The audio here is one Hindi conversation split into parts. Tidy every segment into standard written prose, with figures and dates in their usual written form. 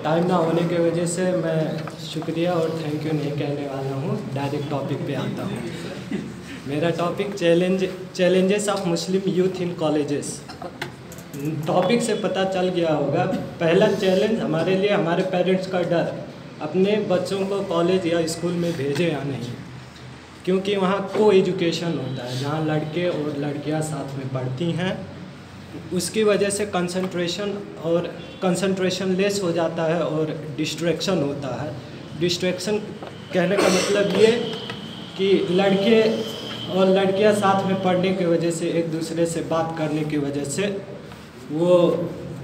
टाइम ना होने की वजह से मैं शुक्रिया और थैंक यू नहीं कहने वाला हूँ, डायरेक्ट टॉपिक पे आता हूँ। मेरा topic challenges of Muslim youth in colleges. Topic से पता चल गया होगा, पहला चैलेंज हमारे लिए हमारे पेरेंट्स का डर, अपने बच्चों को कॉलेज या स्कूल में भेजे या नहीं, क्योंकि वहाँ को एजुकेशन होता है जहाँ लड़के और लड़कियाँ साथ में पढ़ती हैं। उसकी वजह से कंसंट्रेशन लेस हो जाता है और डिस्ट्रैक्शन होता है। डिस्ट्रैक्शन कहने का मतलब ये कि लड़के और लड़कियां साथ में पढ़ने की वजह से, एक दूसरे से बात करने की वजह से वो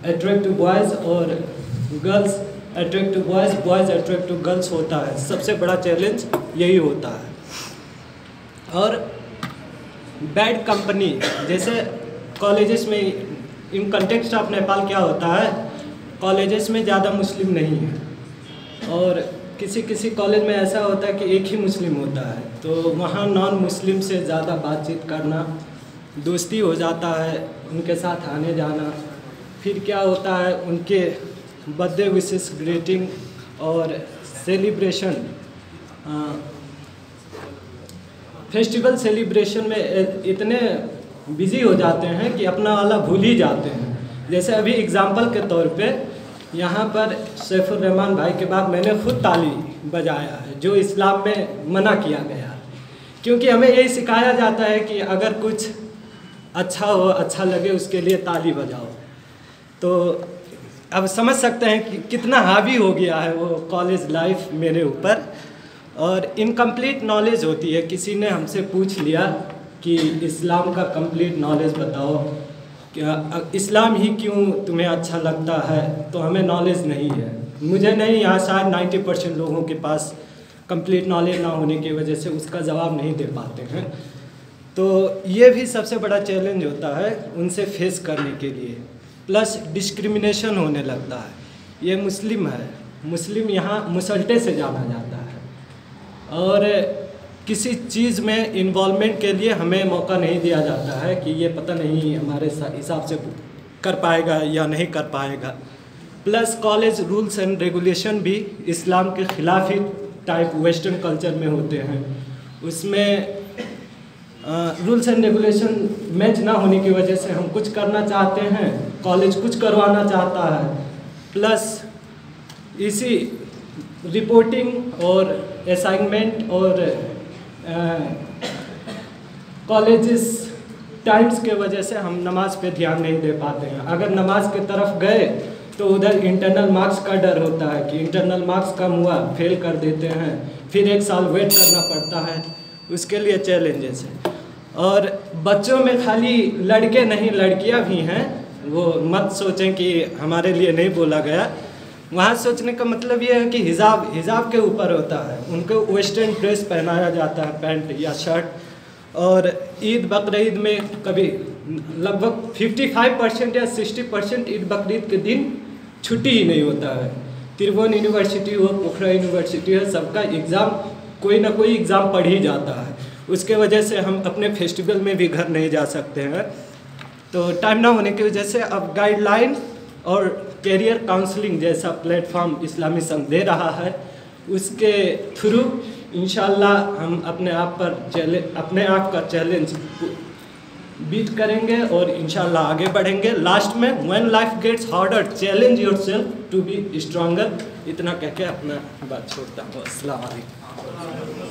अट्रैक्ट टू बॉयज़ और girls attract to boys, boys attract to girls होता है। सबसे बड़ा चैलेंज यही होता है। और बैड कंपनी, जैसे कॉलेजेस में इन कंटेक्स्ट ऑफ नेपाल क्या होता है, कॉलेजेस में ज़्यादा मुस्लिम नहीं है और किसी किसी कॉलेज में ऐसा होता है कि एक ही मुस्लिम होता है, तो वहाँ नॉन मुस्लिम से ज़्यादा बातचीत करना, दोस्ती हो जाता है, उनके साथ आने जाना। फिर क्या होता है, उनके बर्थडे विशेस, ग्रीटिंग और सेलिब्रेशन, फेस्टिवल सेलिब्रेशन में इतने बिज़ी हो जाते हैं कि अपना वाला भूल ही जाते हैं। जैसे अभी एग्ज़ाम्पल के तौर पे यहाँ पर सैफुर रहमान भाई के बाद मैंने खुद ताली बजाया है, जो इस्लाम में मना किया गया, क्योंकि हमें यही सिखाया जाता है कि अगर कुछ अच्छा हो, अच्छा लगे, उसके लिए ताली बजाओ। तो अब समझ सकते हैं कि कितना हावी हो गया है वो कॉलेज लाइफ मेरे ऊपर। और इनकम्प्लीट नॉलेज होती है, किसी ने हमसे पूछ लिया कि इस्लाम का कंप्लीट नॉलेज बताओ, क्या इस्लाम ही क्यों तुम्हें अच्छा लगता है, तो हमें नॉलेज नहीं है। मुझे नहीं, यहाँ शायद 90% लोगों के पास कंप्लीट नॉलेज ना होने की वजह से उसका जवाब नहीं दे पाते हैं। तो ये भी सबसे बड़ा चैलेंज होता है उनसे फेस करने के लिए। प्लस डिस्क्रिमिनेशन होने लगता है, ये मुस्लिम है, मुस्लिम यहाँ मुसल्टे से जाना जाता है और किसी चीज़ में इन्वॉल्वमेंट के लिए हमें मौका नहीं दिया जाता है कि ये पता नहीं हमारे हिसाब से कर पाएगा या नहीं कर पाएगा। Plus college rules and regulation भी इस्लाम के ख़िलाफ़ ही टाइप वेस्टर्न कल्चर में होते हैं। उसमें रूल्स एंड रेगुलेशन मैच ना होने की वजह से हम कुछ करना चाहते हैं, कॉलेज कुछ करवाना चाहता है। प्लस इसी रिपोर्टिंग और असाइनमेंट और कॉलेजेस टाइम्स के वजह से हम नमाज पे ध्यान नहीं दे पाते हैं। अगर नमाज की तरफ गए तो उधर इंटरनल मार्क्स का डर होता है कि इंटरनल मार्क्स कम हुआ, फेल कर देते हैं, फिर 1 साल वेट करना पड़ता है, उसके लिए चैलेंजेस है। और बच्चों में खाली लड़के नहीं, लड़कियां भी हैं, वो मत सोचें कि हमारे लिए नहीं बोला गया। वहाँ सोचने का मतलब ये है कि हिजाब के ऊपर होता है, उनको वेस्टर्न ड्रेस पहनाया जाता है, पैंट या शर्ट। और ईद बकरीद में कभी लगभग 55% या 60% ईद बकरीद के दिन छुट्टी ही नहीं होता है। त्रिभुवन यूनिवर्सिटी हो, पोखरा यूनिवर्सिटी हो, सबका एग्ज़ाम, कोई ना कोई एग्ज़ाम पढ़ ही जाता है। उसके वजह से हम अपने फेस्टिवल में भी घर नहीं जा सकते हैं। तो टाइम ना होने की वजह से अब गाइडलाइन और कैरियर काउंसलिंग जैसा प्लेटफॉर्म इस्लामी संघ दे रहा है, उसके थ्रू इंशाल्लाह हम अपने आप का चैलेंज बीट करेंगे और इंशाल्लाह आगे बढ़ेंगे। लास्ट में when life gets harder challenge yourself to be stronger. इतना कह के अपना बात छोड़ता हूँ। अस्सलाम वालेकुम।